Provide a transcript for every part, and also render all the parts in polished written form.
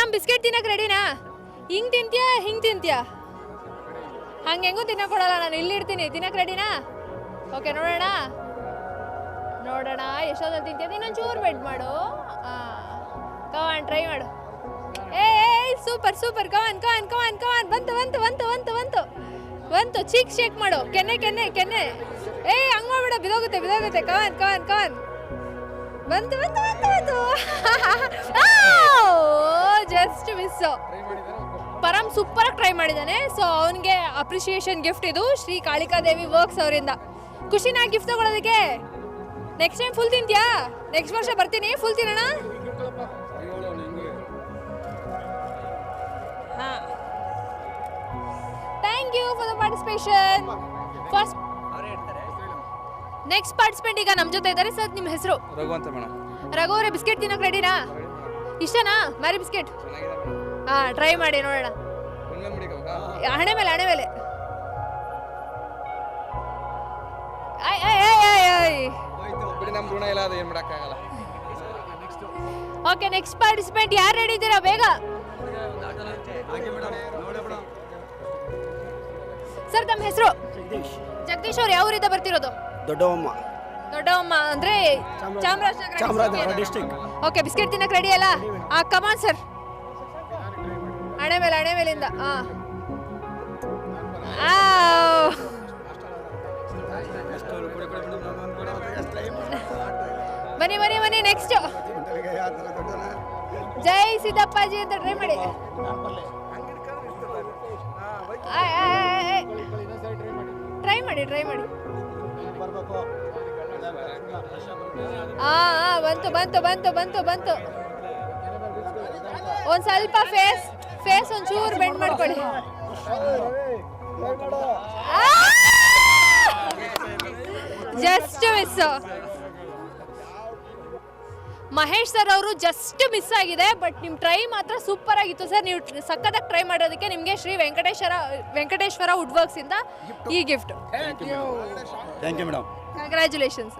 ಪರಂ biscuit ತಿನ್ನಕ್ಕೆ ರೆಡಿನಾ? ಹಿಂಗೆ ತಿಂತೀಯಾ ಹಿಂಗೆ ತಿಂತೀಯಾ? ಹಂಗೆ ಹೆಂಗೂ ತಿನ್ನಕ್ಕೆ ಕೊಡಲ್ಲ, ನಾನು ಇಲ್ಲಿ ಇಡ್ತೀನಿ. ತಿನ್ನಕ್ಕೆ ರೆಡಿನಾ? ಓಕೆ, ನೋಡೋಣ ಎಷ್ಟೊತ್ತಲ್ಲಿ ತಿಂತೀಯ. ಇನ್ನೊಂದು ಚೂರು ಬೆಡ್ ಮಾಡು. ಕವಾನ್ ಟ್ರೈ ಮಾಡು. ಏ ಸೂಪರ್ ಸೂಪರ್, ಕವಾನ್ ಕವಾನ್ ಕವಾನ್ ಕವಾನ್. ಬಂತು ಚೀಕ್ ಶೇಕ್ ಮಾಡು. ಕೆನ್ನೆ ಹಂಗೆ ಮಾಡ್ಬೇಡ, ಬಿದೋಗುತ್ತೆ. ಕವಾನ್ ಬಂತು ಜಸ್ಟ್ ಮಿಸ್. ಪರಂ ಸೂಪರ್ ಆಗಿ ಟ್ರೈ ಮಾಡಿದ್ದಾನೆ. ಸೊ ಅವನಿಗೆ ಅಪ್ರಿಷಿಯೇಷನ್ ಗಿಫ್ಟ್ ಇದು ಶ್ರೀ ಕಾಳಿಕಾದೇವಿ ವರ್ಕ್ಸ್ ಅವರಿಂದ. ಖುಷಿನಾ ಗಿಫ್ಟ್ ತಗೊಳ್ಳೋದಕ್ಕೆ? ನೆಕ್ಸ್ಟ್ ಟೈಮ್ ಫುಲ್ ತಿಂತೀಯಾ? ನೆಕ್ಸ್ಟ್ ವರ್ಷ ಬರ್ತೀನಿ, ಫುಲ್ ತಿನ್ನೋಣ. Thank you for the participation. First next participant ಈಗ ನಮ್ಮ ಜೊತೆ ಇದ್ದಾರೆ. ಸರ್, ನಿಮ್ಮ ಹೆಸರು? ರಘು ಅಂತ ಮೇಡಮ್. ರಘು ಅವರೇ, ಬಿಸ್ಕೆಟ್ ತಿನ್ನೋಕೆ ರೆಡಿನಾ? ಇಷ್ಟನಾ ಮ್ಯಾರಿ ಬಿಸ್ಕೆಟ್? ಟ್ರೈ ಮಾಡಿ ನೋಡೋಣ. ಹಣೆ ಮೇಲೆ ಓಕೆ, ನೆಕ್ಸ್ಟ್ ಪಾರ್ಟಿಸಿಪೆಂಟ್ ಯಾರು ರೆಡಿ ಇದ್ದೀರಾ? ಬೇಗ ಸರ್, ತಮ್ಮ ಹೆಸರು? ಜಗದೀಶ್ ಅವ್ರು ಯಾವ ಊರಿಂದ ಬರ್ತಿರೋದು? ದೊಡ್ಡವಮ್ಮ ಅಂದ್ರೆ ಚಾಮರಾಜನಗರ ಡಿಸ್ಟ್ರಿಕ್ಟ್. ಓಕೆ, ಬಿಸ್ಕೆಟ್ ತಿನ್ನಕ್ಕೆ ರೆಡಿ ಅಲ್ಲ? ಕಮಾನ್ ಸರ್, ಹಣೆ ಮೇಲಿಂದ. ಬನ್ನಿ ನೆಕ್ಸ್ಟ್. ಜೈ ಸಿದ್ದಪ್ಪಾಜಿ ಅಂತ ಟ್ರೈ ಮಾಡಿ. ಟ್ರೈ ಮಾಡಿ. ಬಂತು. ಒಂದ್ ಸ್ವಲ್ಪ ಫೇಸ್ ಒಂಚೂರು ಬೆಂಡ್ ಮಾಡ್ಕೊಳ್ಳಿ. Just miss. ಮಹೇಶ್ ಸರ್ ಅವರು ಜಸ್ಟ್ ಮಿಸ್ ಆಗಿದೆ. ಬಟ್ ನಿಮ್ ಟ್ರೈ ಮಾತ್ರ ಸೂಪರ್ ಆಗಿತ್ತು ಸರ್. ನೀವು ಸಖತ್ತಾಗಿ ಟ್ರೈ ಮಾಡೋದಕ್ಕೆ ನಿಮಗೆ ಶ್ರೀ ವೆಂಕಟೇಶ್ವರ ವುಡ್ ವರ್ಕ್ಸ್ ಇಂದ ಈ gift. Thank you madam. Congratulations.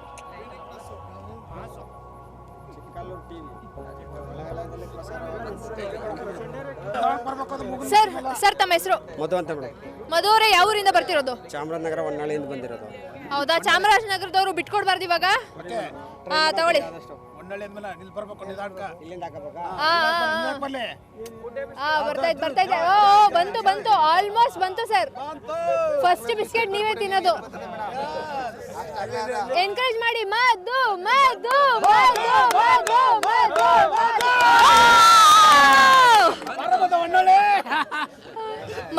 Sir, ತಮ್ಮ ಹೆಸರು? ಮಧು ಅಂತ ಮೇಡಮ್. ಮಧು ಅವರೇ, ಯಾವ ಊರಿಂದ ಬರ್ತಿರೋದು? ಚಾಮರಾಜನಗರ ಹೊನ್ನಾಳಿಯಿಂದ ಬಂದಿರೋದು. ಹೌದಾ? ಚಾಮರಾಜನಗರದವರು ಬಿಟ್ಕೊಡ್ಬಾರ್ದು ಇವಾಗ. ತಗೊಳ್ಳಿ. ಬರ್ತಾ ಬಂತು. ಆಲ್ಮೋಸ್ಟ್ ಬಂತು ಸರ್. ಫಸ್ಟ್ ಬಿಸ್ಕೆಟ್ ನೀವೇ ತಿನ್ನೋದು. ಎನ್ಕರೇಜ್ ಮಾಡಿ.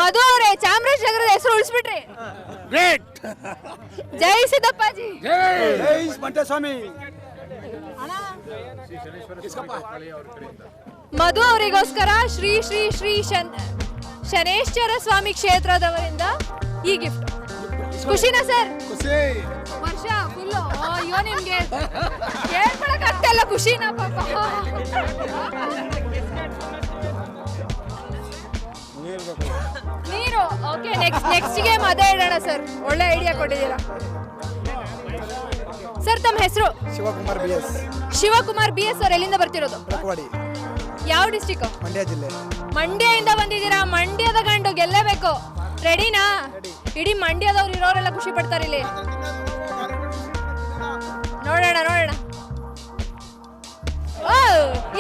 ಮಧು ಅವರೇ, ಚಾಮರಾಜನಗರದ ಹೆಸರು ಉಳಿಸ್ಬಿಟ್ರಿ. ಜೈ ಸಿದ್ದಪ್ಪಾಜಿ. ಜೈ ಮಂಟಸ್ವಾಮಿ. ಮಧು ಅವರಿಗೋಸ್ಕರ ಶ್ರೀ ಶ್ರೀ ಶ್ರೀ ಶನೇಶ್ವರ ಸ್ವಾಮಿ ಕ್ಷೇತ್ರದವರಿಂದ ಈ ಗಿಫ್ಟ್. ಖುಷಿನಾ ಸರ್? ವರ್ಷ ಫುಲ್ಲು. ಅಯ್ಯೋ, ನಿಮ್ಗೆ ಹೇಳ್ಕೊಳಕ್ ಆಗ್ತಾ ಇಲ್ಲ ಖುಷಿನಾ ಪಾಪ. ನೀರು. ಓಕೆ, ನೆಕ್ಸ್ಟ್ಗೆ ಅದೇ ಇಡೋಣ ಸರ್. ಒಳ್ಳೆ ಐಡಿಯಾ ಕೊಟ್ಟಿದ್ದೀರಾ ಸರ್. ತಮ್ಮ ಹೆಸರು? ಶಿವಕುಮಾರ್ BS ಅವ್ರು. ಎಲ್ಲಿಂದ ಬರ್ತಿರೋದು? ಯಾವ ಡಿಸ್ಟಿಕ್? ಮಂಡ್ಯ ಜಿಲ್ಲೆ. ಮಂಡ್ಯದಿಂದ ಬಂದಿದ್ದೀರಾ? ಮಂಡ್ಯದ ಗಂಡು ಗೆಲ್ಲೇಬೇಕು. ರೆಡಿನಾ? ಇಡೀ ಮಂಡ್ಯದವ್ರು ಇರೋರೆಲ್ಲ ಖುಷಿ ಪಡ್ತಾರೆ ಇಲ್ಲಿ. ನೋಡೋಣ.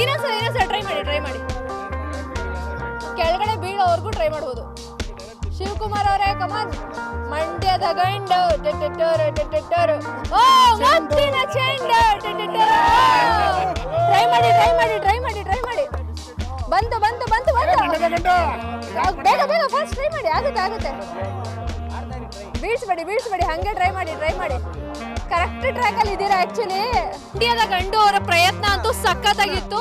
ಇನ್ನೊಂದ್ಸಲ ಟ್ರೈ ಮಾಡಿ. ಕೆಳಗಡೆ ಬೀಳೋವರೆಗೂ ಟ್ರೈ ಮಾಡ್ಬೋದು. ಶಿವಕುಮಾರ್ ಅವರೇ, ಕಮಾನ್. ಮಂಡ್ಯದ ಗಂಡು. ಮುತ್ತಿನ ಚೆಂಡು. ಟ್ರೈ ಮಾಡಿ. ಬಂತು. ಬೇಗ ಫಾಸ್ಟ್ ಟ್ರೈ ಮಾಡಿ. ಆಗುತ್ತೆ. ಬೀಳ್ಸ್ಬೇಡಿ. ಹಂಗೆ ಟ್ರೈ ಮಾಡಿ. ಕರೆಕ್ಟ್ ಟ್ರ್ಯಾಕ್ ಅಲ್ಲಿ ಇದ್ದೀರಾ ಆಕ್ಚುಲಿ. ಮಂಡ್ಯದ ಗಂಡು ಅವರ ಪ್ರಯತ್ನ ಅಂತೂ ಸಖತ್ತಾಗಿತ್ತು.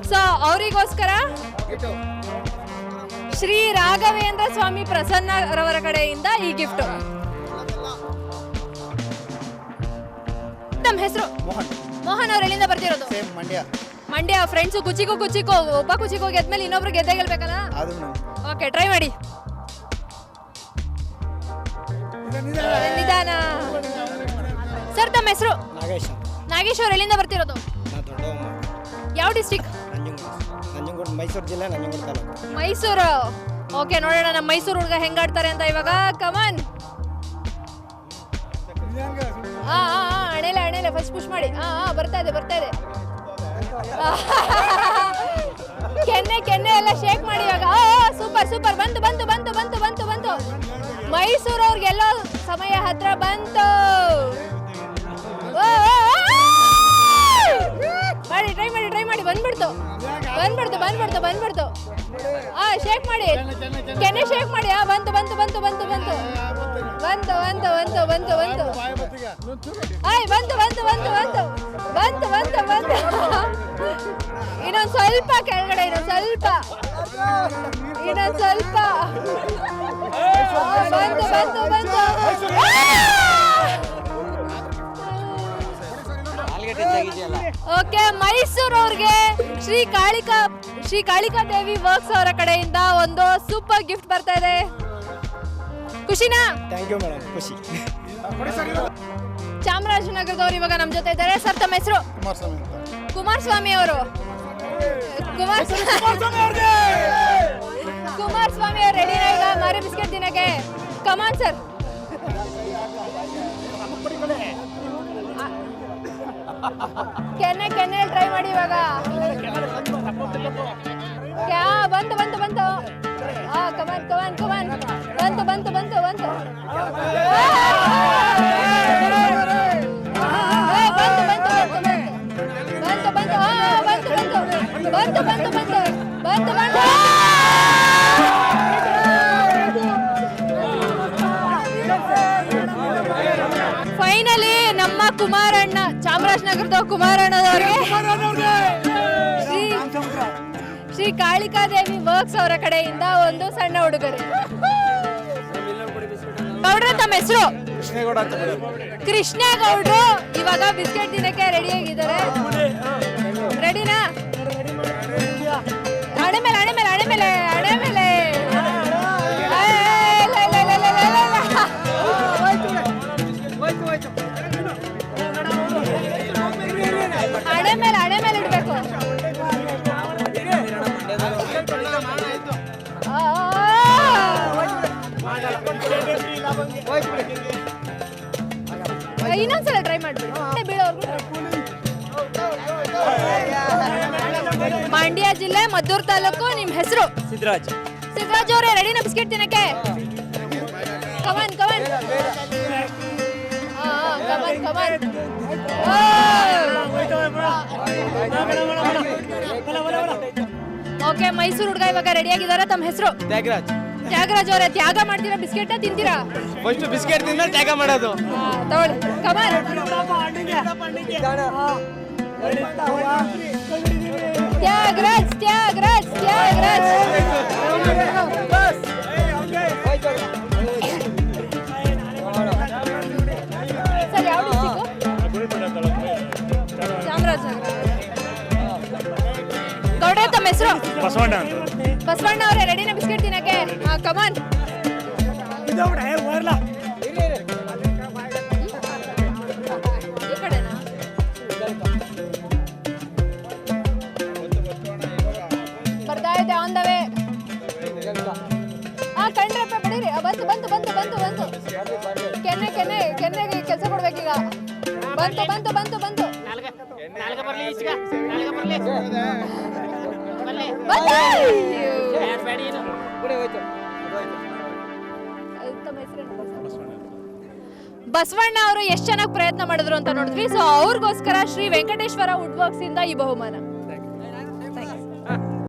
ಸೊ ಅವರಿಗೋಸ್ಕರ ಶ್ರೀ ರಾಘವೇಂದ್ರ ಸ್ವಾಮಿ ಪ್ರಸನ್ನರವರ ಕಡೆಯಿಂದ ಈ ಗಿಫ್ಟ್. ತಮ್ಮ ಹೆಸರು? ಮೋಹನ್ ಅವ್ರು. ಎಲ್ಲಿಂದ ಬರ್ತಿರೋದು? ಮಂಡ್ಯ. ಫ್ರೆಂಡ್ಸು ಕುಚಿಕೋ ಒಬ್ಬ ಕುಚಿಕೋ ಗೆದ್ಮೇಲೆ ಇನ್ನೊಬ್ರು ಗೆದ್ದೇ ಗೆಲ್ಬೇಕಲ್ಲ? ಓಕೆ, ಟ್ರೈ ಮಾಡಿ. ನಿಧಾನ. ಸರ್, ತಮ್ಮ ಹೆಸರು? ನಾಗೇಶ್ ಅವ್ರು. ಎಲ್ಲಿಂದ ಬರ್ತಿರೋದು? ಯಾವ ಡಿಸ್ಟಿಕ್? ಮೈಸೂರು ಜಿಲ್ಲೆ ನಂಜನಗೂಡು ತಾಲೂಕು. ಮೈಸೂರು. ಓಕೆ, ನೋಡೋಣ ನಮ್ಮ ಮೈಸೂರು ಹುಡುಗ ಹೆಂಗಾಡ್ತಾರೆ ಅಂತ ಇವಾಗ. ಕಮನ್. ಅಣೆಲೆ ಫಸ್ಟ್ ಪುಷ್ ಮಾಡಿ. ಬರ್ತಾ ಇದೆ ಕೆನ್ನೆ ಎಲ್ಲ ಶೇಕ್ ಮಾಡಿ ಇವಾಗ. ಸೂಪರ್ ಬಂತು. ಮೈಸೂರು ಅವ್ರಿಗೆಲ್ಲೋ ಸಮಯ ಹತ್ರ ಬಂತು. ಟ್ರೈ ಮಾಡಿ ಬಂದ್ಬಿಡ್ತು. ಶೇಕ್ ಮಾಡಿ, ಕೆನ್ನೆ ಶೇಕ್ ಮಾಡಿ. ಬಂತು. ಇನ್ನೊಂದು ಸ್ವಲ್ಪ ಕೆಳಗಡೆ, ಇನ್ನೊಂದು ಸ್ವಲ್ಪ. ಬಂತು. ಓಕೆ, ಮೈಸೂರು ಅವ್ರಿಗೆ ಶ್ರೀ ಕಾಳಿಕಾ ದೇವಿ ವರ್ಕ್ಸ್ ಅವರ ಕಡೆಯಿಂದ ಒಂದು ಸೂಪರ್ ಗಿಫ್ಟ್ ಬರ್ತಾ ಇದೆ. ಖುಷಿನಾ? ಥ್ಯಾಂಕ್ ಯು ಮೇಡಮ್, ಖುಷಿ. ಚಾಮರಾಜನಗರದವ್ರು ಇವಾಗ ನಮ್ಮ ಜೊತೆ ಇದ್ದಾರೆ. ಸರ್, ತಮ್ಮ ಹೆಸರು? ಕುಮಾರಸ್ವಾಮಿ ಅವರು. ಕುಮಾರಸ್ವಾಮಿ ಅವರು ರೆಡಿನಾ ಈಗ ಮಾರಿ ಬಿಸ್ಕೆಟ್ ತಿನ್ನಕ್ಕೆ? Come on sir. ಕೆನ್ನೆ ಟ್ರೈ ಮಾಡಿ ಇವಾಗ. ಬಂತು. ಕಮಾನ್. ಬಂತು. ಫೈನಲಿ ನಮ್ಮ ಕುಮಾರಣ್ಣ, ಚಾಮರಾಜನಗರದ ಕುಮಾರಣ್ಣದವ್ರಿಗೆ ಶ್ರೀ ಕಾಳಿಕಾದೇವಿ ವರ್ಕ್ಸ್ ಅವರ ಕಡೆಯಿಂದ ಒಂದು ಸಣ್ಣ ಉಡುಗೊರೆ. ಗೌಡ್ರ, ತಮ್ಮ ಹೆಸರು? ಕೃಷ್ಣೇಗೌಡ್ರು ಇವಾಗ ಬಿಸ್ಕೆಟ್ ತಿನ್ನಕ್ಕೆ ರೆಡಿ ಆಗಿದ್ದಾರೆ. ರೆಡಿನಾ? ಹಣೆ ಮೇಲೆ. ಹಣೆ ಮೇಲೆ ಇಡ್ಬೇಕು. ಇನ್ನೊಂದ್ಸಲ ಟ್ರೈ ಮಾಡ್ಬಿಡಿ. ಮಂಡ್ಯ ಜಿಲ್ಲೆ ಮದ್ದೂರು ತಾಲೂಕು. ನಿಮ್ಮ ಹೆಸರು? ಸಿದ್ದರಾಜ್ ಅವರೇ, ರೆಡಿನಾ ಬಿಸ್ಕೆಟ್ ತಿನ್ನಕ್ಕೆ? ಕಮಾನ್. ಓಕೆ, ಮೈಸೂರು ಹುಡುಗ ಇವಾಗ ರೆಡಿ ಆಗಿದ್ದಾರೆ. ತಮ್ಮ ಹೆಸರು? ತ್ಯಾಗರಾಜ್ ಅವರೇ, ತ್ಯಾಗ ಮಾಡ್ತೀರಾ ಬಿಸ್ಕೆಟ್ ತಿಂತೀರಾ? ಫಸ್ಟ್ ಬಿಸ್ಕೆಟ್ ತಿಂದ ತ್ಯಾಗ ಮಾಡೋದು. ತಗೊಳ್ಳಿ. ಕಮಾನ್. ತ್ಯಾಗರಾಜ್. ಸರ್, ಯಾವ ಚಾಮರಾಜನಗರ. ಗೌಡ್ರೆ, ತಮ್ಮ ಹೆಸರು? ಬಸವಣ್ಣ ಅವರೇ, ರೆಡಿನಾ ಬಿಸ್ಕೆಟ್ ತಿನ್ನಕ್ಕೆ? ಕಮಾನ್. ಈ ಕಡೆನಾ? ಬರ್ತಾ ಇದೆ, ಆನ್ ದ ವೇ. ಕಂಡ್ರಪ್ಪ ಬಿಡಿರಿ. ಬಂತು. ಕೆನ್ನೆಗೆ ಕೆಲಸ ಕೊಡ್ಬೇಕೀಗ. ಬಂತು. ಬಸವಣ್ಣ ಅವರು ಎಷ್ಟು ಚೆನ್ನಾಗಿ ಪ್ರಯತ್ನ ಮಾಡಿದ್ರು ಅಂತ ನೋಡಿದ್ವಿ. ಸೊ ಅವ್ರಿಗೋಸ್ಕರ ಶ್ರೀ ವೆಂಕಟೇಶ್ವರ ವುಡ್ ವರ್ಕ್ಸ್ ಇಂದ ಈ ಬಹುಮಾನ.